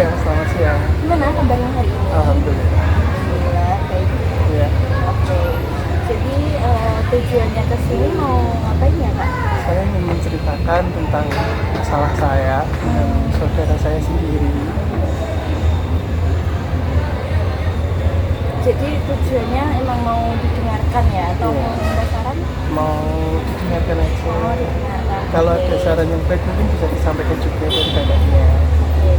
Iya, selamat siang. Gimana kabarnya hari ini? Alhamdulillah. Alhamdulillah, baik. Iya, Oke. Jadi tujuannya ke sini mau ngapain ya, Kak? saya ingin menceritakan tentang masalah saya dengan saudara saya sendiri. Jadi tujuannya emang mau didengarkan ya atau Iya. mau minta saran? Mau didengarkan aja. Mau didengarkan. Kalau Oke. ada saran yang baik mungkin bisa disampaikan juga dari kakaknya. Oke.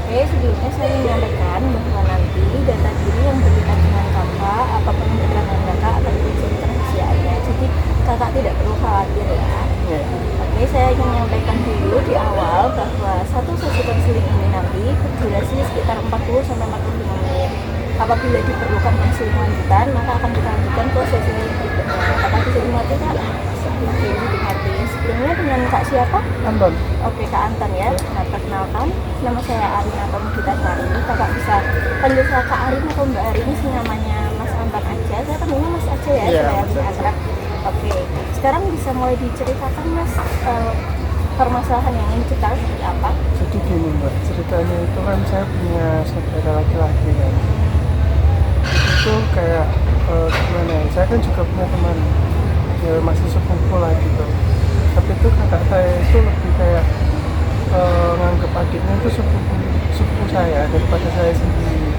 Oke, sebelumnya saya menyampaikan bahwa nanti data diri yang berkaitan dengan kakak, apapun yang berkaitan dengan kakak akan dijaga kerahasiaannya. Jadi kakak tidak perlu khawatir ya. Iya. Oke, saya ingin menyampaikan dulu di awal bahwa satu sesi konseling ini nanti berdurasi sekitar 40-45 menit. Apabila diperlukan konseling lanjutan, maka akan kita lanjutkan ke sesi berikutnya. Apakah bisa dimengerti, Kak? Oke, dimengerti. Sebelumnya dengan Kak siapa? Anton. Oke, Kak Anton ya. Nah, perkenalkan, nama saya Arin atau Mugita Sari. Kakak bisa panggil saya Kak Arin atau Mbak Arin, sih namanya Mas Anton aja. Saya panggilnya Mas aja ya, Iya, supaya Mas lebih aja. akrab. Oke, sekarang bisa mulai diceritakan Mas, permasalahan yang ingin kita seperti apa? Jadi gini mbak, ceritanya itu kan saya punya saudara laki-laki kan. Itu kayak gimana ya, saya kan juga punya teman ya masih sepupu lah gitu. Tapi itu kakak saya itu lebih kayak nganggep adiknya itu sepupu saya daripada saya sendiri.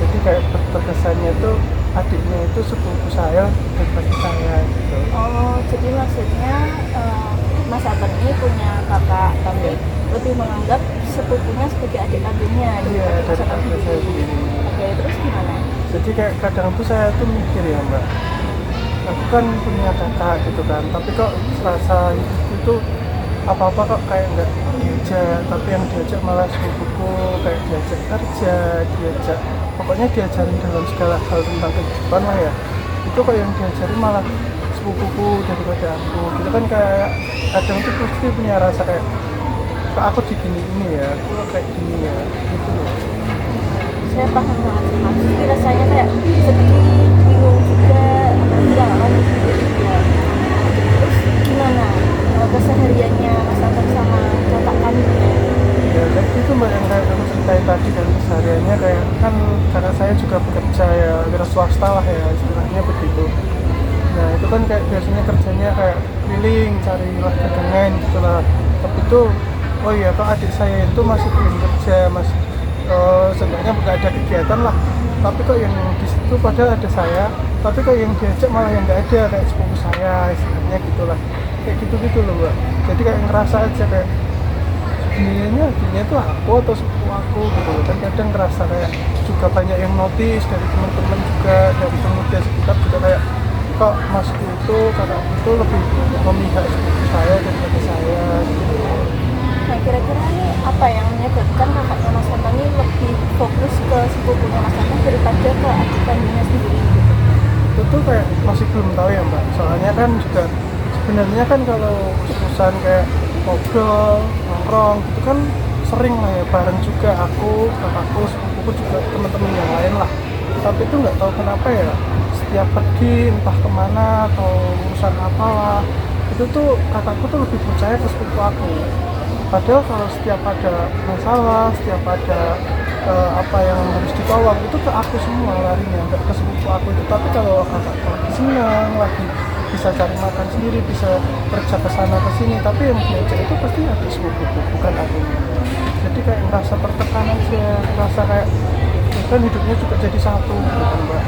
Jadi kayak terkesannya itu adiknya itu sepupu saya daripada saya gitu. Oh, jadi maksudnya Mas Anton ini punya kakak, tapi lebih menganggap sepupunya sebagai adik kandungnya Iya, daripada Mas Anton daripada saya sendiri. sendiri. Oke, terus gimana? Jadi kayak kadang tuh saya tuh mikir ya mbak, aku kan punya kakak gitu kan, tapi kok serasa itu apa-apa kok kayak nggak diajak, tapi yang diajak malah sepupuku, kayak diajak kerja, diajak pokoknya diajarin dalam segala hal tentang kehidupan lah ya. Itu kok yang diajarin malah sepupuku daripada aku gitu kan, kayak kadang tuh pasti punya rasa kayak kok aku digini ini ya, aku kayak gini ya gitu loh. Saya paham banget sih Mas. Jadi rasanya kayak sedih, bingung juga, apalagi kalau juga. Terus gimana kesehariannya Mas Anton sama kakak kandungnya? Ya kayak gitu mbak, yang kayak aku ceritain tadi kan, kesehariannya kayak kan karena saya juga bekerja ya wira swasta lah ya istilahnya begitu. Nah itu kan kayak biasanya kerjanya kayak keliling cari lah dagangan gitu lah. Tapi itu oh iya kok adik saya itu masih belum kerja, masih sebenarnya nggak ada kegiatan lah. Tapi kok yang di situ padahal ada saya, tapi kok yang diajak malah yang nggak ada, kayak sepupu saya istilahnya gitulah, kayak gitu loh mbak. Jadi kayak ngerasa aja kayak sebenarnya adiknya itu aku atau sepupu aku gitu loh. Dan kadang ngerasa kayak juga banyak yang notice dari teman-teman juga, dari pemuda sekitar juga kayak kok masku itu kakakku itu lebih memihak sepupu saya daripada saya gitu. Nah kira-kira ini apa yang menyebabkan kakaknya Mas Anton ini lebih fokus ke sepupunya Mas Anton daripada ke adik kandungnya sendiri gitu? Itu tuh kayak masih belum tahu ya mbak, soalnya kan juga sebenarnya kan kalau urusan kayak ngobrol nongkrong gitu kan sering lah ya bareng juga, aku kakakku sepupuku juga teman-teman yang lain lah. Tapi itu nggak tahu kenapa ya setiap pergi entah kemana atau urusan apalah, itu tuh kakakku tuh lebih percaya ke sepupu aku. Padahal kalau setiap ada masalah, setiap ada apa yang harus ditolong itu ke aku semua larinya, nggak ke sepupu aku itu. Tapi kalau kakakku lagi senang, lagi bisa cari makan sendiri, bisa kerja ke sana ke sini, tapi yang diajak itu pasti ada sepupuku, bukan aku. Jadi kayak ngerasa tertekan aja, ngerasa kayak ya kan hidupnya juga jadi satu gitu kan mbak.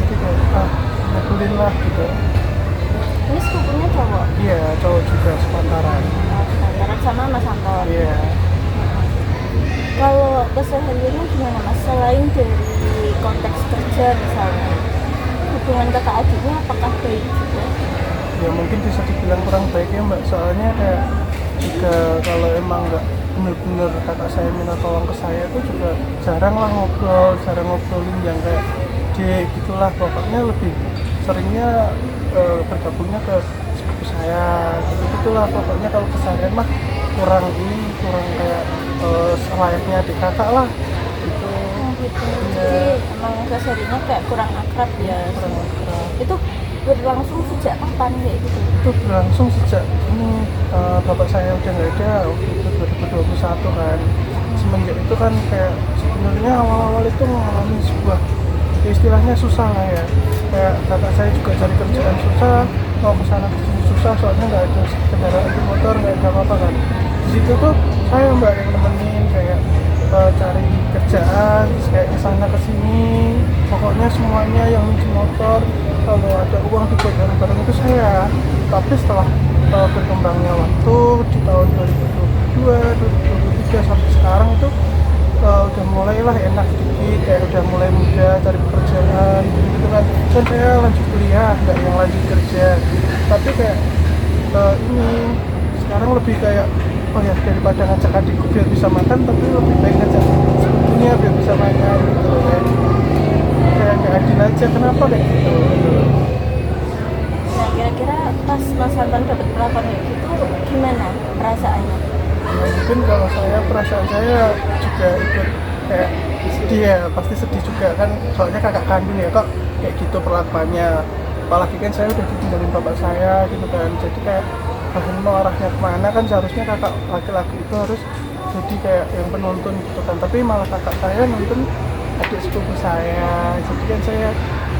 Jadi kayak nyebelin lah gitu. Ini sepupunya cowok? Iya, cowok juga sepantaran. Pacaran sama Mas Anton. Iya. Kalau kesehariannya gimana Mas? Selain dari konteks kerja misalnya, hubungan kakak adiknya apakah baik juga? Ya mungkin bisa dibilang kurang baik ya mbak, soalnya kayak juga kalau emang nggak bener-bener kakak saya minta tolong ke saya itu juga jarang lah ngobrol, jarang ngobrolin yang kayak gitulah. Pokoknya lebih seringnya bergabungnya ke sepupu saya gitulah. Pokoknya kalau keseharian mah kurang kayak selayaknya adik kakak lah gitu. Oh gitu. Iya, Jadi emang kesehariannya kayak kurang akrab ya. kurang akrab. Itu berlangsung sejak kapan kayak gitu? Itu berlangsung sejak ini bapak saya udah nggak ada waktu itu 2021 kan. semenjak itu kan kayak sebenarnya awal-awal itu mengalami sebuah istilahnya susah lah ya, kayak kakak saya juga cari kerjaan susah, mau kesana kesini susah soalnya nggak ada kendaraan motor, nggak ada apa-apa kan. Di situ tuh saya mbak yang nemenin kayak cari kerjaan, terus kayak kesana kesini, pokoknya semuanya yang minjem motor, kalau ada uang dibuat bareng-bareng itu saya. Tapi setelah berkembangnya waktu di tahun 2022, 2023 sampai sekarang itu udah mulailah enak sedikit, kayak udah mulai mudah cari pekerjaan gitu kan. Dan saya lanjut kuliah, nggak yang lanjut kerja, tapi kayak ini sekarang lebih kayak oh ya, daripada ngajak adikku biar bisa makan, tapi lebih baik ngajak sepupunya biar bisa makan gitu kayak nggak adil aja, kenapa kayak gitu. Nah, kira-kira pas Mas Anton dapat perlakuan kayak gitu, gimana perasaannya? Ya, mungkin kalau saya perasaan saya juga ikut kayak sedih ya, pasti sedih juga kan, soalnya kakak kandung ya kok kayak gitu perlakuannya, apalagi kan saya udah ditinggalin bapak saya gitu kan, jadi kayak mau arahnya kemana kan, seharusnya kakak laki-laki itu harus jadi kayak yang penuntun gitu kan, tapi malah kakak saya nonton adik sepupu saya, jadi kan saya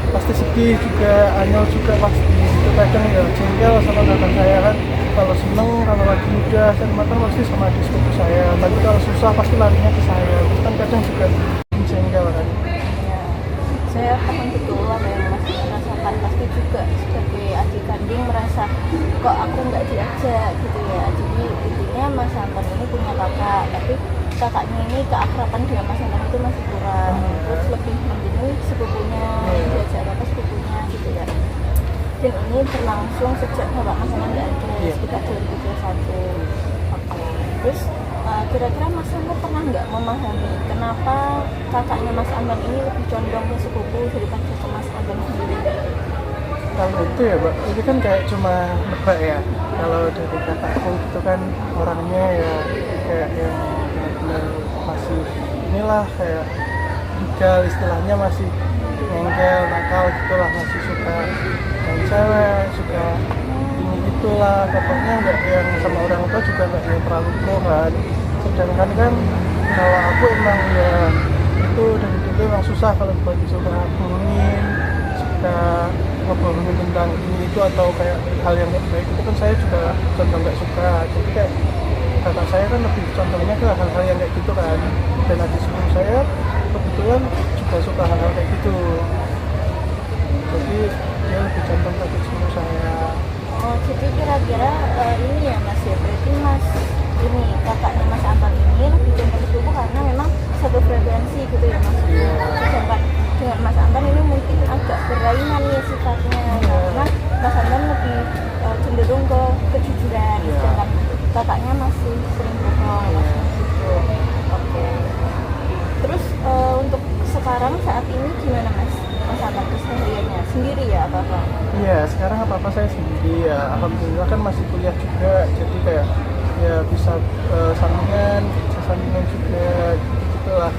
pasti sedih juga, anyel juga pasti itu, kadang ya jengkel sama kakak saya kan, kalau seneng, kalau lagi muda dan matang pasti sama adik sepupu saya, tapi kalau susah pasti larinya ke saya, itu kan kadang juga jengkel kan. Ya, saya paham betul apa yang Mas rasakan, pasti juga sebagai adik kandung merasa kok aku nggak diajak gitu ya. Jadi intinya Mas Anton ini punya kakak, tapi kakaknya ini keakraban dengan Mas Anton itu masih kurang, terus lebih memilih sepupunya, diajak apa sepupunya gitu ya. Dan ini berlangsung sejak bapak Mas Anton nggak ada, sekitar 2021. Oke, terus kira-kira Mas Anton pernah nggak memahami kenapa kakaknya Mas Anton ini lebih condong ke sepupu daripada ke Mas Anton sendiri? Kalau itu ya Mbak, ini kan kayak cuma nebak ya, kalau dari kakakku gitu kan orangnya ya kayak yang benar-benar masih inilah kayak legal, istilahnya masih ngengkel, nakal gitulah, masih suka main cewek, suka ini itulah, pokoknya nggak yang sama orang tua juga nggak yang terlalu pro kan. Sedangkan kan kalau aku emang ya itu dari dulu emang susah kalau buat suka bohongin, suka ngebohongin tentang ini itu atau kayak hal yang nggak baik, itu kan saya juga contoh nggak suka. Jadi kayak kakak saya kan lebih contohnya ke hal-hal yang kayak gitu kan, dan adik sepupu saya kebetulan juga suka hal-hal kayak gitu, jadi dia lebih contoh ke adik sepupu saya. Oh, jadi kira-kira ini ya Mas ya, berarti Mas ini kakaknya Mas Anton ini lebih condong sepupu karena memang satu frekuensi gitu ya maksudnya. Sedangkan dengan Mas Anton ini mungkin agak berlainan ya sifatnya, karena Mas Anton lebih cenderung ke kejujuran, sedangkan kakaknya masih sering bohong gitu. Oke. Terus untuk sekarang saat ini gimana Mas Anton kesehariannya sendiri ya apa-apa? Iya, sekarang apa-apa saya sendiri ya, alhamdulillah kan masih kuliah juga, jadi kayak ya bisa sampingan juga gitu lah,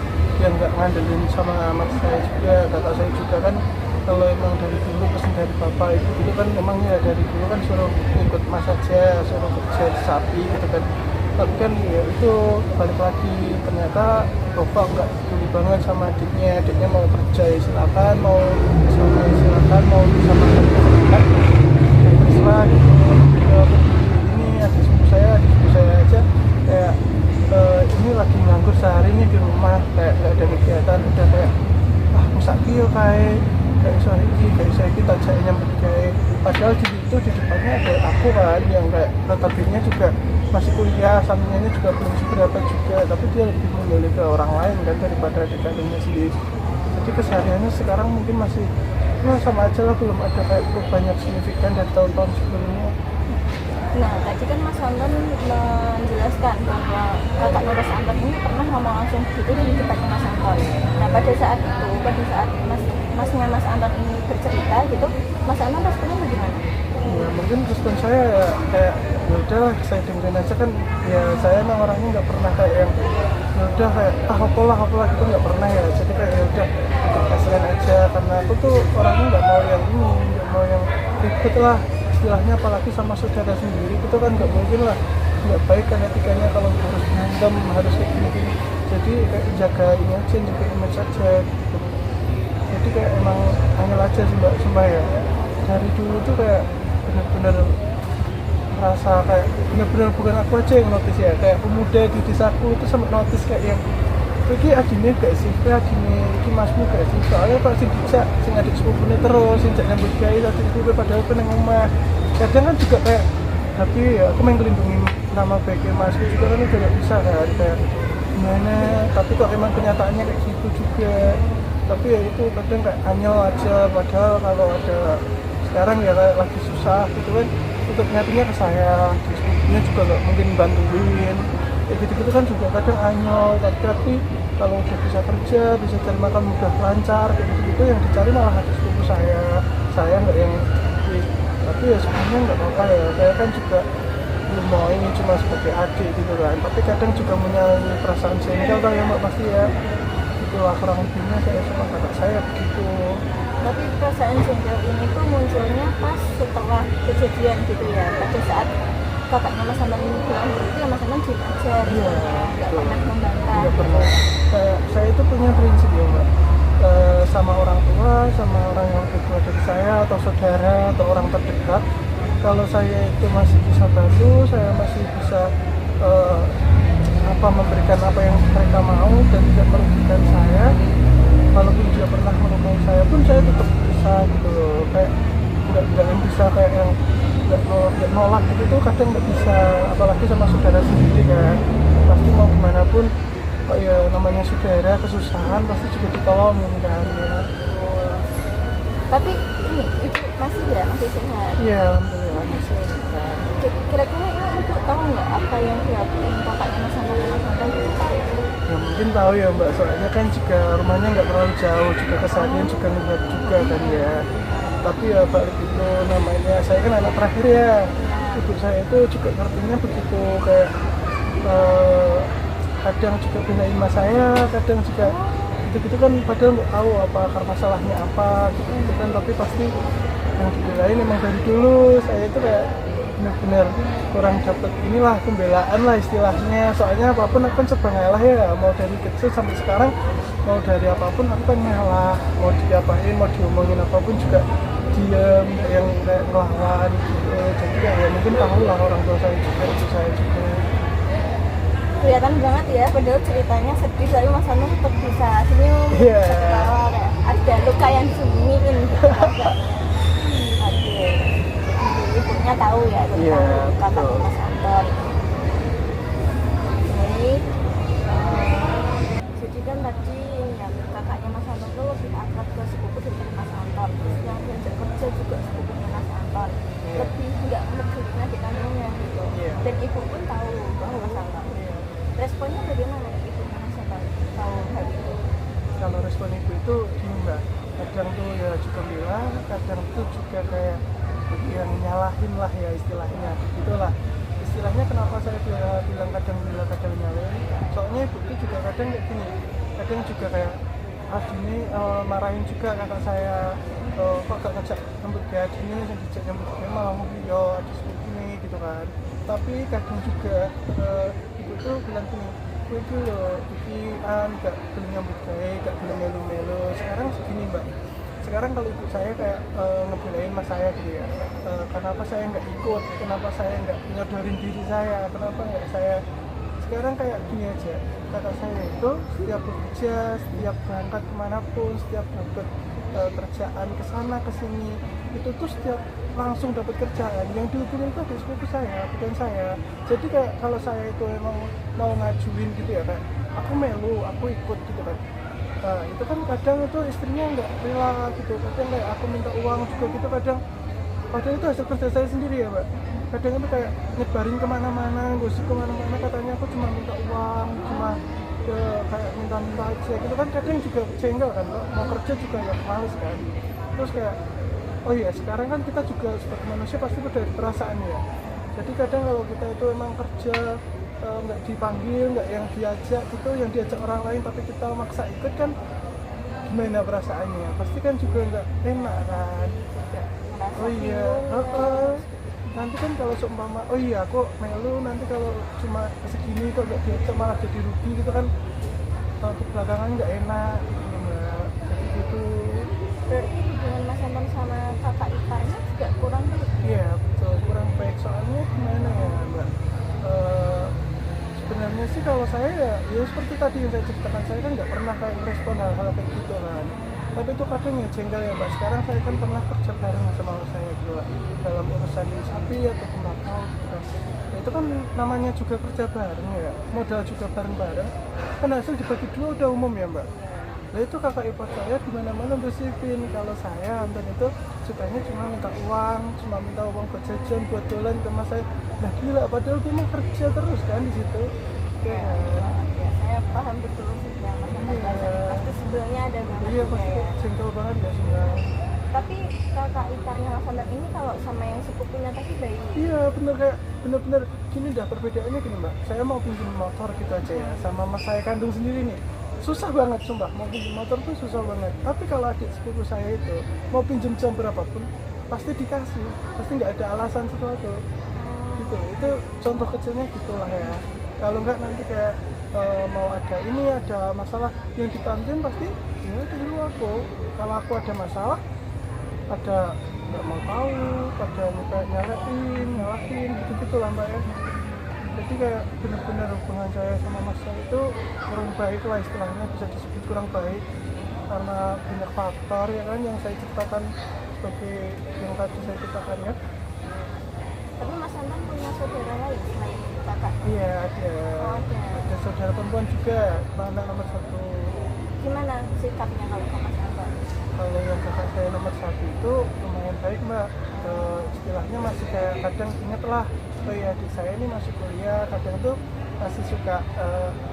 yang nggak ngandelin sama amat saya juga, kakak saya juga kan kalau emang dari dulu pesan dari bapak itu dulu kan emang ya dari dulu kan suruh ikut mas aja, suruh kerja di sapi gitu kan, tapi kan ya itu balik lagi ternyata bapak nggak peduli banget sama adiknya mau kerja ya silakan, mau sama silakan, mau sama silakan, terserah gitu. Ini adik sepupu saya aja kayak ini lagi nganggur sehari ini di rumah, kayak nggak ada kegiatan, udah kayak musakil kayak iso iki tak jake nyambut gawe, padahal di situ di depannya ada aku kan yang kayak notabene juga masih kuliah, sampingannya juga belum seberapa juga, tapi dia lebih memilih ke orang lain kan daripada adik kandungnya sendiri. Jadi kesehariannya sekarang mungkin masih sama aja lah, belum ada kayak banyak signifikan dari tahun-tahun sebelumnya. Nah, tadi kan Mas Anton menjelaskan bahwa kakaknya Mas Anton ini pernah ngomong langsung gitu di depannya Mas Anton. Nah, pada saat masnya Mas Anton ini bercerita gitu, Mas Anton responnya bagaimana? Ya mungkin respon saya ya kayak ya udahlah saya dengerin aja kan, ya saya emang orangnya nggak pernah kayak yang ya udah kayak apalah gitu, nggak pernah ya, jadi kayak ya udah ikut kasihan aja, karena aku tuh orangnya nggak mau yang ini, nggak mau yang ribet lah istilahnya, apalagi sama saudara sendiri itu kan nggak mungkin lah, nggak baik kan etikanya kalau harus berantem, harus kayak gini jadi kayak jaga ini aja, jaga image aja gitu. Jadi kayak emang angel aja sih mbak, sumpah ya. Dari dulu tuh kayak bener-bener merasa kayak bener-bener bukan aku aja yang notice ya, kayak pemuda di desaku itu sampai notice kayak yang iki adine gak sih, kayak adine iki masmu gak sih, soalnya pas sing dijak sing adik sepupune terus sing jak nyambut gawe adik sepupu padahal peneng omah. Kadang kan juga kayak tapi ya aku main ngelindungi nama baiknya masku juga kan udah gak bisa kan, kayak gimana, tapi kok emang kenyataannya kayak gitu juga. Tapi ya itu kadang kayak anyel aja, padahal kalau ada sekarang ya kayak lagi susah gitu kan, untuk nyatinya ke saya, sepupunya juga gak mungkin bantuin kayak gitu-gitu kan juga kadang anyel. Tapi kalau udah bisa kerja, bisa cari makan mudah lancar kayak gitu-gitu, yang dicari malah adik sepupu saya nggak yang tapi ya sebenarnya nggak apa-apa ya, saya kan juga belum mau ini cuma sebagai adik gitu kan, tapi kadang juga menyayangi perasaan jengkel kan ya mbak, pasti ya itulah kurang lebihnya saya sama kakak saya begitu. Tapi perasaan jengkel ini tuh munculnya pas setelah kejadian gitu ya, pada saat kakaknya Mas Anton ini bilang begitu ya Mas Anton diem aja gitu Iya, ya, nggak betul. pernah membantah. Nggak pernah. Saya itu punya prinsip ya mbak, sama orang tua, sama orang yang lebih tua dari saya atau saudara atau orang terdekat, kalau saya itu masih bisa bantu, saya masih bisa memberikan apa yang mereka mau dan tidak merugikan saya, walaupun dia pernah melukai saya pun saya tetap bisa gitu loh. Kayak nggak yang bisa kayak yang nggak nolak gitu tuh kadang nggak bisa, apalagi sama saudara sendiri kan, pasti mau gimana pun kok ya namanya saudara kesusahan pasti juga ditolongin kan ya. Tapi ini ibu masih ya, masih sehat. Iya alhamdulillah masih sehat. Kira-kira ini ibu tahu nggak apa yang dilakukan kakaknya Mas Anton itu tahu? Ya mungkin tahu ya mbak, soalnya kan juga rumahnya nggak terlalu jauh, juga keseharian juga ngeliat juga kan ya. Tapi ya balik itu namanya, saya kan anak terakhir ya, ibu saya itu juga ngertinya begitu, kayak kadang juga belain mas saya, kadang juga gitu-gitu kan, padahal nggak tahu apa akar masalahnya apa gitu kan, tapi pasti yang dibelain emang dari dulu. Saya itu kayak benar-benar kurang dapet inilah pembelaan lah istilahnya, soalnya apapun aku kan serba ngalah ya, mau dari kecil sampai sekarang, mau dari apapun aku kan ngalah, mau diapain, mau diomongin apapun juga diem, yang kayak ngelawan gitu. Jadi ya mungkin tahu lah orang tua saya juga, ibu saya juga. Kelihatan banget ya, padahal ceritanya sedih tapi Mas Anton tetap bisa senyum, Iya. bisa ketawa, kayak ada luka yang disembunyiin gitu. Oke, jadi ibunya tahu ya tentang Iya, kakaknya betul. Mas Anton. Oke, jadi kan tadi ini ya, kakaknya Mas Anton tuh lebih akrab ke sepupu daripada Mas Anton. Terus yang diajak kerja juga sepupunya Mas Anton. Iya. Lebih nggak menemukan di kandungnya gitu. Iya. Dan ibu pun tahu bahwa Mas Anton. Responnya bagaimana ibu Mas Anton tahu hal itu? Kalau respon ibu itu gini mbak, kadang tuh ya juga bilang, kadang tuh juga kayak yang nyalahin lah ya istilahnya, gitulah istilahnya. Kenapa saya bilang kadang nyalahin, soalnya ibu itu juga kadang kayak gini, kadang juga kayak ini marahin juga kakak saya, kok gak ngajak nyambut gawe adine, yang dijak nyambut gawe malah mau yo adik sepupu ini gitu kan. Tapi kadang juga ibu tuh bilang gini, gue itu loh ikian gak boleh nyambut gawe, gak boleh melu-melu. Sekarang segini mbak, sekarang kalau ibu saya kayak ngebelain mas saya gitu ya, kenapa saya nggak ikut, kenapa saya nggak nyodorin diri saya, kenapa nggak saya sekarang kayak gini aja. Kakak saya itu setiap bekerja, setiap berangkat kemanapun, setiap dapat kerjaan kesana kesini, itu tuh setiap langsung dapat kerjaan, yang dihubungin itu adik sepupu saya, bukan saya. Jadi kayak kalau saya itu emang mau ngajuin gitu ya, kayak aku melu, aku ikut gitu kan. Nah, itu kan kadang itu istrinya nggak rela gitu, kadang kayak aku minta uang juga gitu kadang, padahal itu hasil kerja saya sendiri ya mbak. Kadang itu kayak nyebarin kemana-mana, gosip kemana-mana, katanya aku cuma minta uang, cuma kayak minta-minta aja gitu kan. Kadang juga jengkel kan, mau kerja juga nggak males kan. Terus kayak oh iya, sekarang kan kita juga sebagai manusia pasti beda perasaan ya. Jadi kadang kalau kita itu emang kerja nggak dipanggil, nggak yang diajak gitu, yang diajak orang lain tapi kita maksa ikut kan, gimana perasaannya? Pasti kan juga nggak enak kan. Oh iya, nanti kan kalau seumpama oh iya kok melu, nanti kalau cuma segini kok nggak diajak malah jadi rugi gitu kan. di belakangan nggak enak gitu mbak, jadi gitu. Berarti hubungan Mas Anton sama kakak iparnya juga kurang baik. Iya betul, kurang baik. Soalnya gimana ya mbak, sebenarnya sih kalau saya ya seperti tadi yang saya ceritakan, saya kan nggak pernah kayak merespon hal-hal kayak gitu kan. Tapi itu kadang ya jengkel ya mbak. Sekarang saya kan pernah kerja bareng sama saya juga dalam urusan sapi atau tembakau gitu kan. Ya, itu kan namanya juga kerja bareng ya, modal juga bareng-bareng. Kan hasil dibagi dua udah umum ya mbak. Nah itu kakak ipar saya di mana-mana bersipin. Kalau saya Anton itu sukanya cuma minta uang, cuma minta uang buat jajan, buat dolan ke mas saya. Nah gila, padahal gue mah kerja terus kan di situ. Ya, ya, saya paham betul sih yang Mas Anton Iya. rasain. Pasti sebelumnya ada banget Iya juga pasti ya. jengkel banget ya sebenarnya. Tapi kakak iparnya Mas Anton ini kalau sama yang sepupunya tadi baik. Iya bener, kayak bener-bener gini dah perbedaannya gini mbak. Saya mau pinjam motor gitu aja ya, sama mas saya kandung sendiri nih. Susah banget sumpah, mau pinjam motor tuh susah banget. Tapi kalau adik sepupu saya itu mau pinjam jam berapapun pasti dikasih, pasti nggak ada alasan sesuatu gitu. Itu contoh kecilnya gitulah ya. Kalau nggak nanti kayak mau ada ini, ada masalah yang ditantin pasti ya dulu aku. Kalau aku ada masalah, ada nggak mau tahu, ada kayak nyalahin gitu-gitu lah mbak ya. Jadi kayak benar-benar hubungan saya sama mas saya itu kurang baik lah, istilahnya bisa disebut kurang baik karena banyak faktor ya kan yang saya ceritakan, sebagai yang tadi saya ceritakan ya. Tapi Mas Anton punya saudara lain selain kakak? Iya Oh, ada saudara perempuan juga, anak nomor 1. Gimana sikapnya kalau ke Mas Anton? Kalau yang kakak saya nomor 1 itu lumayan baik mbak. Istilahnya masih kayak kadang inget lah, oh ya adik saya ini masih kuliah, kadang tuh masih suka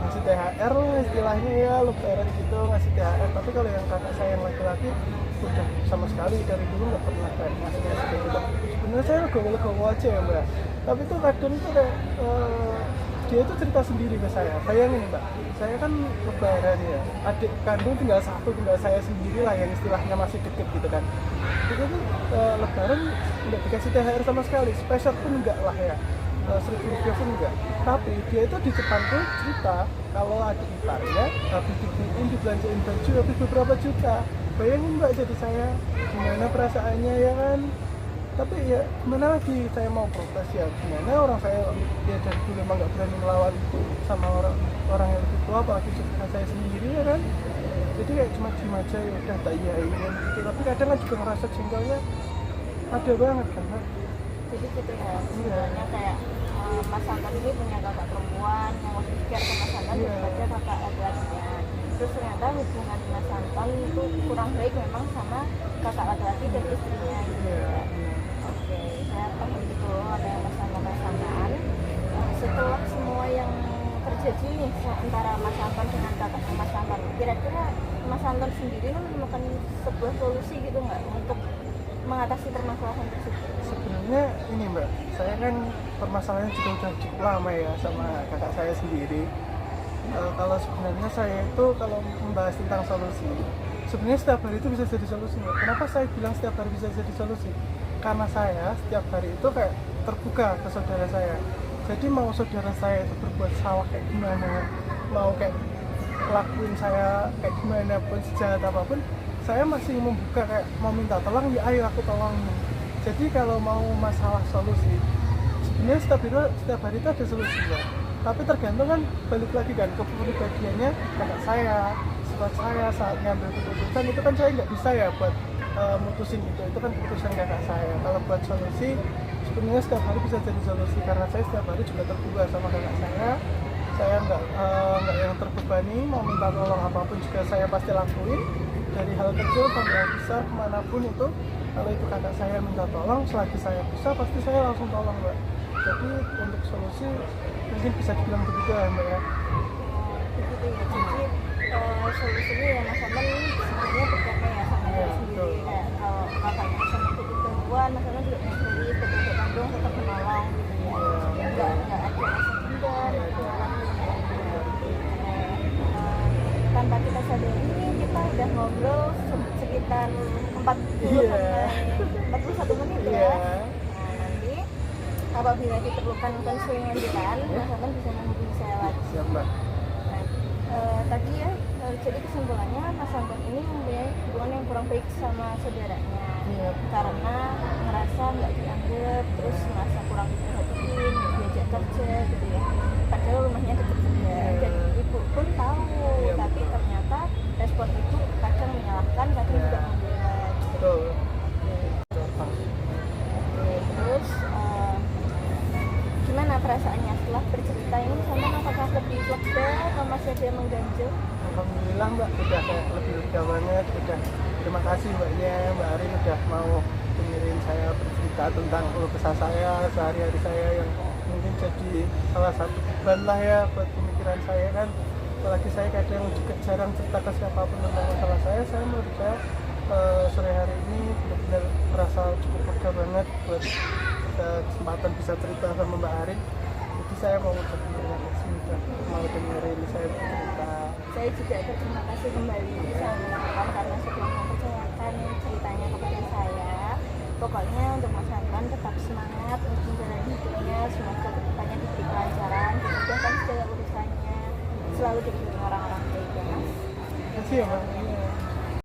ngasih THR lah istilahnya ya, lebaran gitu ngasih THR. Tapi kalau yang kakak saya yang laki-laki udah sama sekali dari dulu nggak pernah kayak ngasih kayak gitu. Sebenarnya saya legowo aja ya mbak, tapi tuh kadang tuh kayak dia itu cerita sendiri ke saya. Bayangin mbak, saya kan lebaran ya, adik kandung tinggal satu, tinggal saya sendiri lah yang istilahnya masih deket gitu kan. Itu tuh lebaran nggak dikasih THR sama sekali, spesial pun enggak lah ya, 1.000 rupiah pun enggak. Tapi dia itu di depan tuh cerita kalau adik iparnya habis dibeliin, dibelanjain baju habis beberapa juta. Bayangin mbak, jadi saya gimana perasaannya ya kan. Tapi ya gimana lagi, saya mau protes ya gimana, orang saya ya dari dulu emang nggak berani melawan sama orang yang lebih tua, apalagi saudara saya sendiri ya kan. Jadi kayak cuma diem aja, ya udah tak iyain gitu. Tapi kadang kan juga ngerasa jengkelnya ada banget kan Kak? Jadi gitu ya, sebenarnya kayak Mas Anton ini punya kakak perempuan yang lebih care ke Mas Anton daripada kakak laki-lakinya. Terus ternyata hubungan Mas Anton itu kurang baik memang sama kakak laki-laki dan istrinya gitu ya. Oke, saya paham gitu ada yang Mas Anton rasakan. Setelah semua yang terjadi nih antara Mas Anton dengan kakak Mas Anton, kira-kira Mas Anton sendiri menemukan sebuah solusi gitu nggak untuk mengatasi permasalahan tersebut? Sebenarnya ini mbak, saya kan permasalahannya juga udah cukup lama ya sama kakak saya sendiri. Kalau sebenarnya saya itu kalau membahas tentang solusi, sebenarnya setiap hari itu bisa jadi solusi mbak. Kenapa saya bilang setiap hari bisa jadi solusi? Karena saya setiap hari itu kayak terbuka ke saudara saya. Jadi mau saudara saya itu berbuat salah kayak gimana, mau kayak lakuin saya kayak gimana pun, sejahat apapun, saya masih membuka, kayak mau minta tolong ya ayo aku tolong. Jadi kalau mau masalah solusi, sebenarnya setiap hari itu ada solusi mbak. Tapi tergantung kan, balik lagi kan ke pribadiannya kakak saya, sifat saya saat ngambil keputusan itu kan saya nggak bisa ya buat mutusin itu kan keputusan kakak saya. Kalau buat solusi sebenarnya setiap hari bisa jadi solusi, karena saya setiap hari juga terbuka sama kakak saya nggak yang terbebani, mau minta tolong apapun juga saya pasti lakuin, dari hal kecil sampai hal besar kemanapun itu. Kalau itu kakak saya minta tolong, selagi saya bisa pasti saya langsung tolong mbak. Jadi untuk solusi mungkin bisa dibilang begitu ya mbak ya. Begitu ya, jadi solusinya ya Mas Anton ini sebenarnya berkaitan ya sama diri sendiri. Kayak kalau kakaknya sama butuh bantuan, Mas Anton juga sendiri sebagai kandung tetap menolong gitu ya. Nggak ada rasa minder, tanpa kita sadari kita udah ngobrol sekitar 41 menit ya. Nah, nanti apabila diperlukan konseling lanjutan, Mas Anton bisa menghubungi saya lagi. Siap mbak. Tadi ya jadi kesimpulannya Mas Anton ini mempunyai hubungan yang kurang baik sama saudaranya Iya. karena ngerasa nggak dianggap, terus ngerasa kurang diperhatiin, nggak diajak kerja gitu ya, padahal rumahnya deket juga dan ibu pun tahu. Iya. Tapi ternyata respon itu kadang menyalahkan, kadang Iya. juga membela gitu. Betul. Oke, terus gimana perasaannya setelah bercerita ini? Sampai apakah lebih lega atau masih ada yang mengganjal? Alhamdulillah Mbak, udah kayak lebih lega banget. Udah, terima kasih Mbaknya, Mbak Arin udah mau dengerin saya bercerita tentang keluh kesah saya sehari-hari saya yang mungkin jadi salah satu beban lah ya buat pemikiran saya kan. Apalagi saya kadang juga jarang cerita ke siapapun tentang masalah saya menurut saya sore hari ini benar-benar merasa cukup lega banget buat kesempatan bisa cerita sama Mbak Arin. Jadi saya mau ucapin terima kasih udah mau dengerin saya bercerita. Saya juga berterima kasih kembali sama Anton karena sudah mempercayakan ceritanya kepada saya. Pokoknya untuk Mas Anton tetap semangat untuk menjalani hidupnya, semoga kedepannya diberi kelancaran, dimudahkan segala urusannya, selalu dikelilingi orang-orang baik ya Mas. Terima kasih ya Mbak.